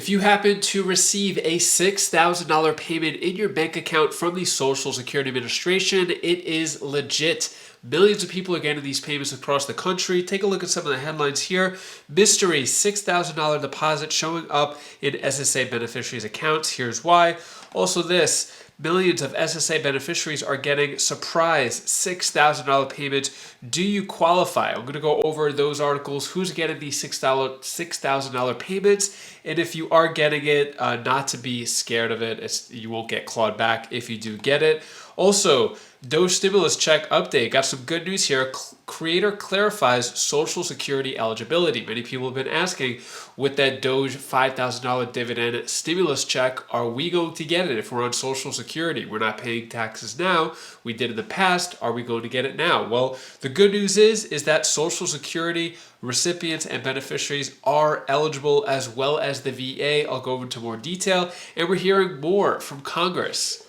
If you happen to receive a $6,000 payment in your bank account from the Social Security Administration, it is legit. Millions of people are getting these payments across the country. Take a look at some of the headlines here. Mystery $6,000 deposit showing up in SSA beneficiaries' accounts. Here's why. Also this. Millions of SSA beneficiaries are getting surprise $6,000 payments. Do you qualify? I'm going to go over those articles. Who's getting these $6,000 payments? And if you are getting it, not to be scared of it. You won't get clawed back if you do get it. Also, DOGE stimulus check update. Got some good news here. Creator clarifies Social Security eligibility. Many people have been asking, with that DOGE $5,000 dividend stimulus check, are we going to get it if we're on Social Security? We're not paying taxes now. We did in the past. Are we going to get it now? Well, the good news is that Social Security recipients and beneficiaries are eligible, as well as the VA. I'll go into more detail. And we're hearing more from Congress.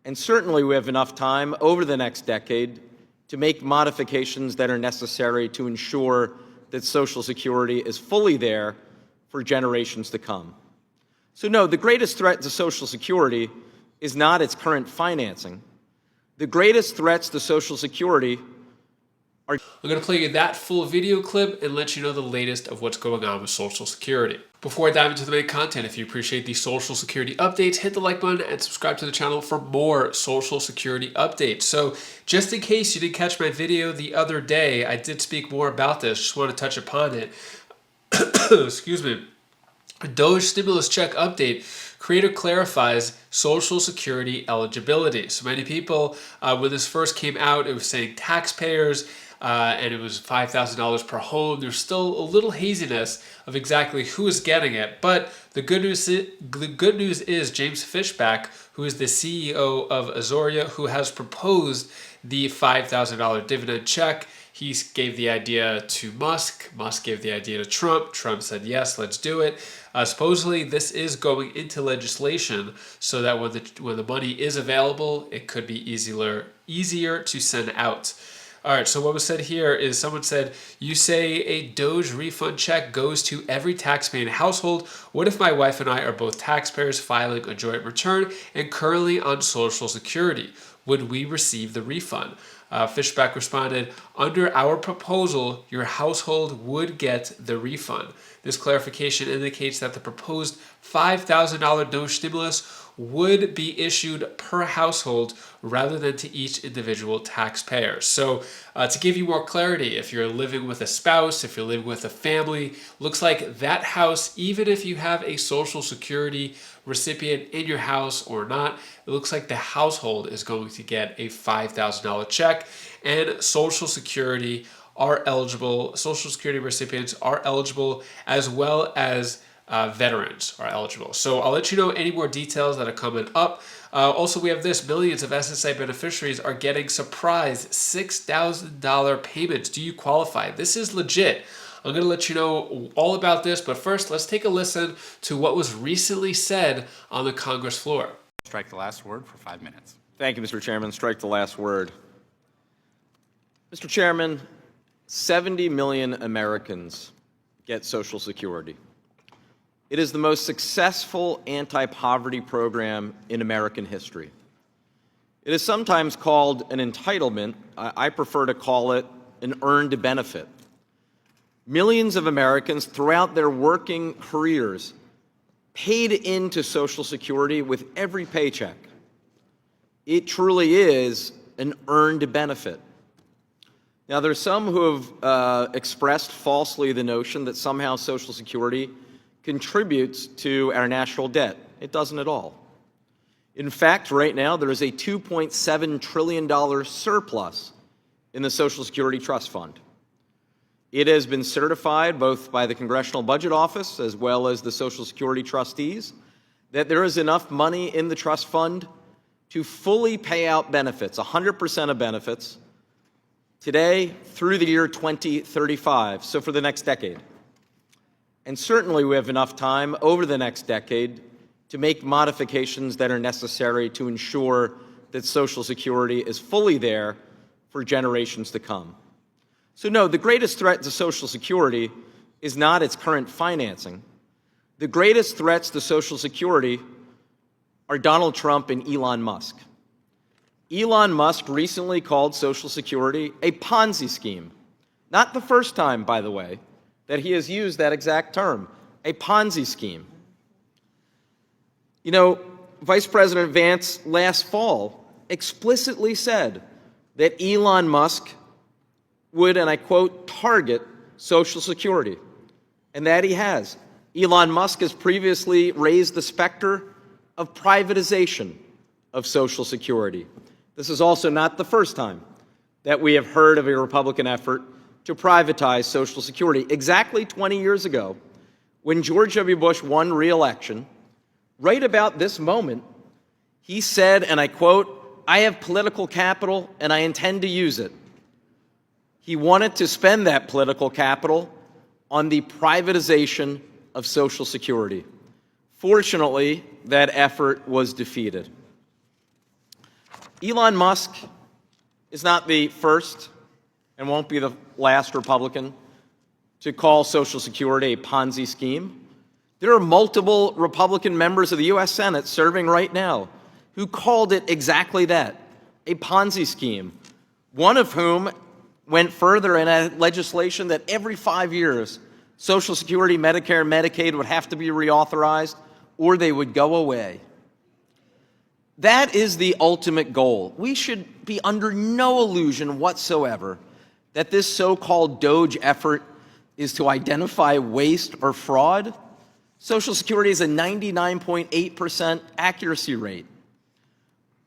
And certainly we have enough time over the next decade to make modifications that are necessary to ensure that Social Security is fully there for generations to come. So no, the greatest threat to Social Security is not its current financing. The greatest threats to Social Security are... I'm going to play you that full video clip and let you know the latest of what's going on with Social Security. Before I dive into the main content, if you appreciate these Social Security updates, hit the like button and subscribe to the channel for more Social Security updates. So just in case you didn't catch my video the other day, I did speak more about this. Just want to touch upon it. Excuse me. DOGE stimulus check update. Creator clarifies Social Security eligibility. So many people, when this first came out, it was saying taxpayers, and it was $5,000 per home. There's still a little haziness of exactly who is getting it. But the good news is James Fishback, who is the CEO of Azoria, who has proposed the $5,000 dividend check. He gave the idea to Musk. Musk gave the idea to Trump. Trump said, yes, let's do it. Supposedly, this is going into legislation so that when the money is available, it could be easier to send out. All right, so what was said here is someone said, you say a DOGE refund check goes to every taxpaying household. What if my wife and I are both taxpayers filing a joint return and currently on Social Security? Would we receive the refund? Fishback responded, under our proposal, your household would get the refund. This clarification indicates that the proposed $5,000 DOGE stimulus would be issued per household rather than to each individual taxpayer. So to give you more clarity, if you're living with a spouse, if you're living with a family, looks like that house, even if you have a Social Security recipient in your house or not, it looks like the household is going to get a $5,000 check, and Social Security recipients are eligible, as well as veterans are eligible. So I'll let you know any more details that are coming up. Also, we have this. Millions of SSA beneficiaries are getting surprise $6,000 payments. Do you qualify? This is legit. I'm going to let you know all about this, but first, let's take a listen to what was recently said on the Congress floor. Strike the last word for 5 minutes. Thank you, Mr. Chairman. Strike the last word. Mr. Chairman, 70 million Americans get Social Security. It is the most successful anti-poverty program in American history. It is sometimes called an entitlement. I prefer to call it an earned benefit. Millions of Americans throughout their working careers paid into Social Security with every paycheck. It truly is an earned benefit. Now, there's some who have expressed falsely the notion that somehow Social Security contributes to our national debt. It doesn't at all. In fact, right now, there is a $2.7 trillion surplus in the Social Security Trust Fund. It has been certified both by the Congressional Budget Office as well as the Social Security trustees that there is enough money in the trust fund to fully pay out benefits, 100% of benefits, today through the year 2035, so for the next decade. And certainly we have enough time over the next decade to make modifications that are necessary to ensure that Social Security is fully there for generations to come. So no, the greatest threat to Social Security is not its current financing. The greatest threats to Social Security are Donald Trump and Elon Musk. Elon Musk recently called Social Security a Ponzi scheme. Not the first time, by the way, that he has used that exact term, a Ponzi scheme. You know, Vice President Vance last fall explicitly said that Elon Musk would, and I quote, target Social Security, and that he has. Elon Musk has previously raised the specter of privatization of Social Security. This is also not the first time that we have heard of a Republican effort to privatize Social Security. Exactly 20 years ago, when George W. Bush won re-election, right about this moment, he said, and I quote, "I have political capital and I intend to use it." He wanted to spend that political capital on the privatization of Social Security. Fortunately, that effort was defeated. Elon Musk is not the first and won't be the last Republican to call Social Security a Ponzi scheme. There are multiple Republican members of the U.S. Senate serving right now who called it exactly that, a Ponzi scheme, one of whom went further in a legislation that every 5 years, Social Security, Medicare, and Medicaid would have to be reauthorized or they would go away. That is the ultimate goal. We should be under no illusion whatsoever that this so-called DOGE effort is to identify waste or fraud. Social Security is a 99.8% accuracy rate.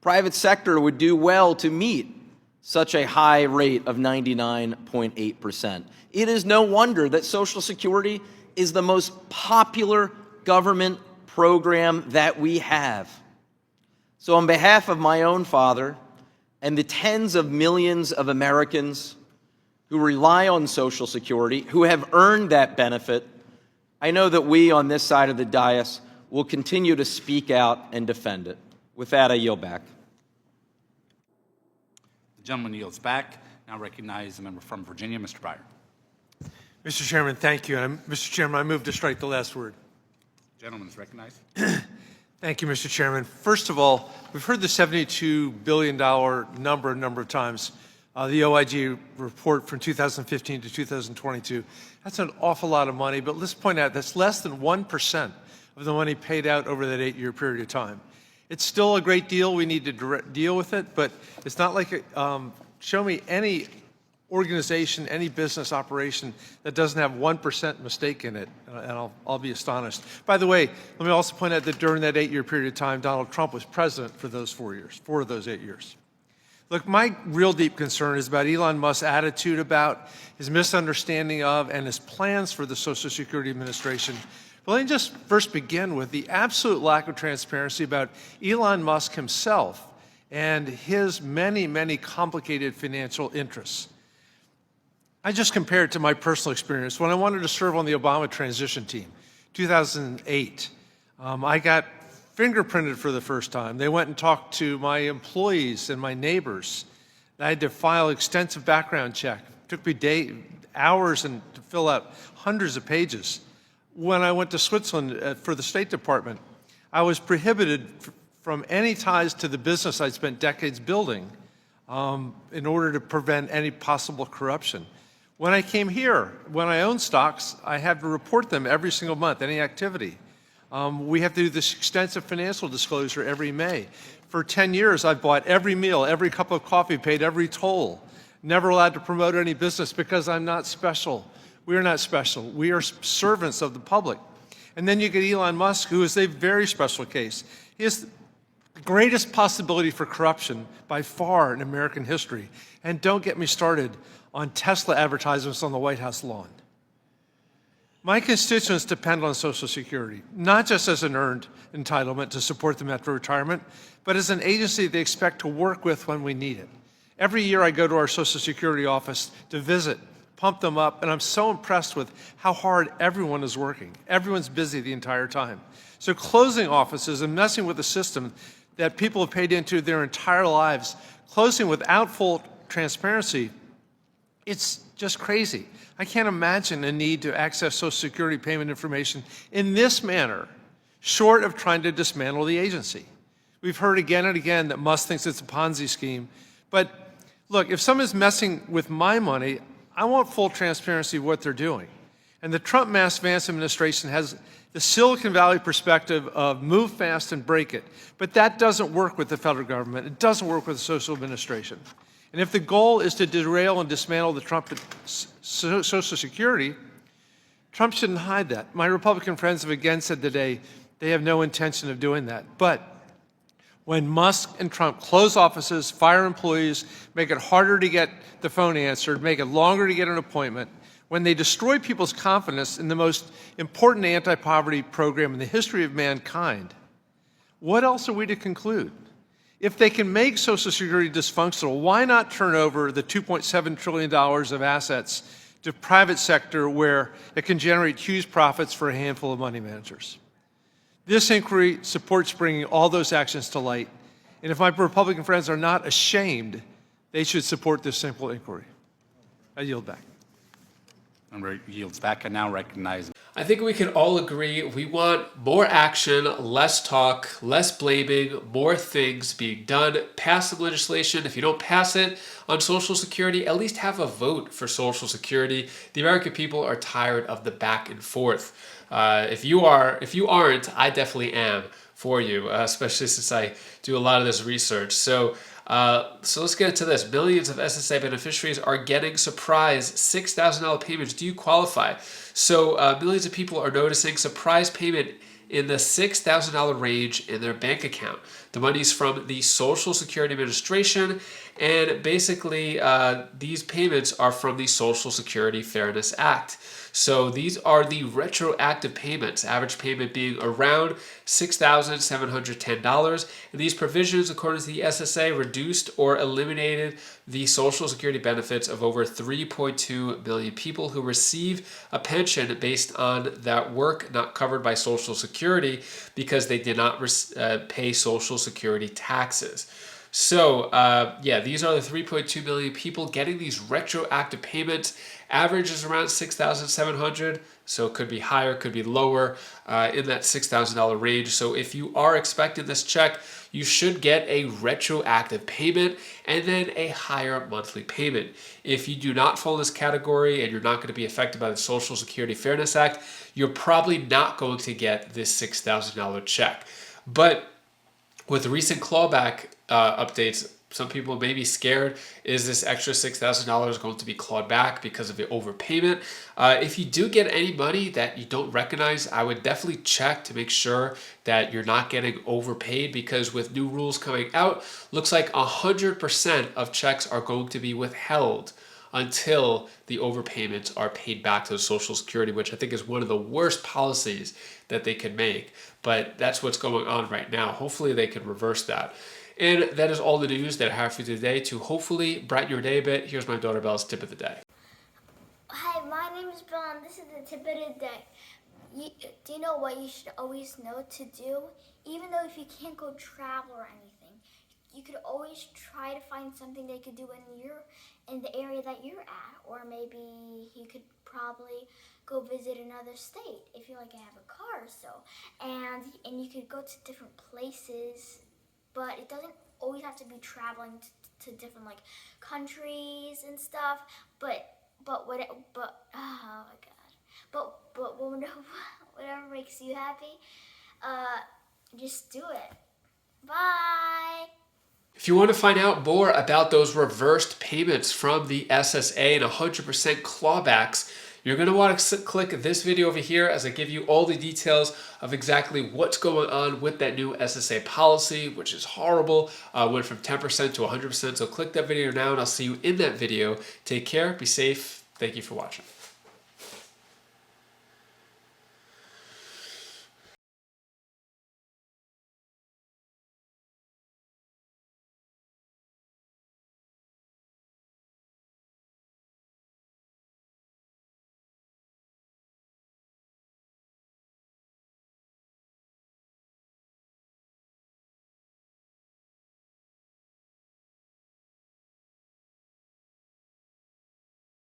Private sector would do well to meet such a high rate of 99.8%. It is no wonder that Social Security is the most popular government program that we have. So on behalf of my own father and the tens of millions of Americans who rely on Social Security, who have earned that benefit, I know that we on this side of the dais will continue to speak out and defend it. With that, I yield back. The gentleman yields back. Now recognize the member from Virginia, Mr. Breyer. Mr. Chairman, thank you. And Mr. Chairman, I move to strike the last word. Gentleman is recognized. Thank you, Mr. Chairman. First of all, we've heard the $72 billion number a number of times. The OIG report from 2015 to 2022. That's an awful lot of money, but let's point out that's less than 1% of the money paid out over that 8-year period of time. It's still a great deal. We need to deal with it, but it's not like show me any organization, any business operation that doesn't have 1% mistake in it, and I'll be astonished. By the way, let me also point out that during that 8-year period of time, Donald Trump was president for those 4 years, 4 of those 8 years. Look, my real deep concern is about Elon Musk's attitude about, his misunderstanding of, and his plans for the Social Security Administration. But let me just first begin with the absolute lack of transparency about Elon Musk himself and his many, many complicated financial interests. I just compare it to my personal experience. When I wanted to serve on the Obama transition team, 2008, I got fingerprinted for the first time. They went and talked to my employees and my neighbors. I had to file extensive background check. It took me hours to fill out hundreds of pages. When I went to Switzerland for the State Department, I was prohibited from any ties to the business I'd spent decades building in order to prevent any possible corruption. When I came here, when I owned stocks, I had to report them every single month, any activity. We have to do this extensive financial disclosure every May. For 10 years, I've bought every meal, every cup of coffee, paid every toll. Never allowed to promote any business because I'm not special. We are not special. We are servants of the public. And then you get Elon Musk, who is a very special case. He is the greatest possibility for corruption by far in American history. And don't get me started on Tesla advertisements on the White House lawn. My constituents depend on Social Security, not just as an earned entitlement to support them after retirement, but as an agency they expect to work with when we need it. Every year I go to our Social Security office to visit, pump them up, and I'm so impressed with how hard everyone is working. Everyone's busy the entire time. So closing offices and messing with a system that people have paid into their entire lives, closing without full transparency, It's just crazy. I can't imagine a need to access Social Security payment information in this manner, short of trying to dismantle the agency. We've heard again and again that Musk thinks it's a Ponzi scheme. But look, if someone's messing with my money, I want full transparency of what they're doing. And the Trump-Vance administration has the Silicon Valley perspective of move fast and break it. But that doesn't work with the federal government. It doesn't work with the social administration. And if the goal is to derail and dismantle the Trump Social Security, Trump shouldn't hide that. My Republican friends have again said today they have no intention of doing that. But when Musk and Trump close offices, fire employees, make it harder to get the phone answered, make it longer to get an appointment, when they destroy people's confidence in the most important anti-poverty program in the history of mankind, what else are we to conclude? If they can make Social Security dysfunctional, why not turn over the $2.7 trillion of assets to private sector where it can generate huge profits for a handful of money managers? This inquiry supports bringing all those actions to light. And if my Republican friends are not ashamed, they should support this simple inquiry. I yield back. Member yields back. I now recognize. I think we can all agree we want more action, less talk, less blaming, more things being done. Pass some legislation. If you don't pass it on Social Security, at least have a vote for Social Security. The American people are tired of the back and forth. If you aren't, I definitely am for you, especially since I do a lot of this research. So let's get into this. Millions of SSA beneficiaries are getting surprise $6,000 payments. Do you qualify? So millions of people are noticing surprise payment in the $6,000 range in their bank account. The money's from the Social Security Administration, and basically these payments are from the Social Security Fairness Act. So these are the retroactive payments, average payment being around $6,710. And these provisions, according to the SSA, reduced or eliminated the Social Security benefits of over 3.2 million people who receive a pension based on that work not covered by Social Security because they did not pay Social Security taxes. So, these are the 3.2 million people getting these retroactive payments. Average is around $6,700, so it could be higher, could be lower in that $6,000 range. So if you are expecting this check, you should get a retroactive payment and then a higher monthly payment. If you do not fall in this category and you're not going to be affected by the Social Security Fairness Act, you're probably not going to get this $6,000 check. But with recent clawback updates, some people may be scared. Is this extra $6,000 going to be clawed back because of the overpayment? If you do get any money that you don't recognize, I would definitely check to make sure that you're not getting overpaid, because with new rules coming out, looks like 100% of checks are going to be withheld until the overpayments are paid back to the Social Security, which I think is one of the worst policies that they could make. But that's what's going on right now. Hopefully they can reverse that. And that is all the news that I have for you today to hopefully brighten your day a bit. Here's my daughter Belle's tip of the day. Hi, my name is Belle, and this is the tip of the day. Do you know what you should always know to do? Even though if you can't go travel or anything, you could always try to find something they could do in the area that you're at. Or maybe you could probably go visit another state if you have a car or so. And you could go to different places. But it doesn't always have to be traveling to different countries and stuff. But whatever makes you happy, just do it. Bye. If you want to find out more about those reversed payments from the SSA and 100% clawbacks, you're going to want to click this video over here as I give you all the details of exactly what's going on with that new SSA policy, which is horrible. Went from 10% to 100%. So click that video now and I'll see you in that video. Take care. Be safe. Thank you for watching.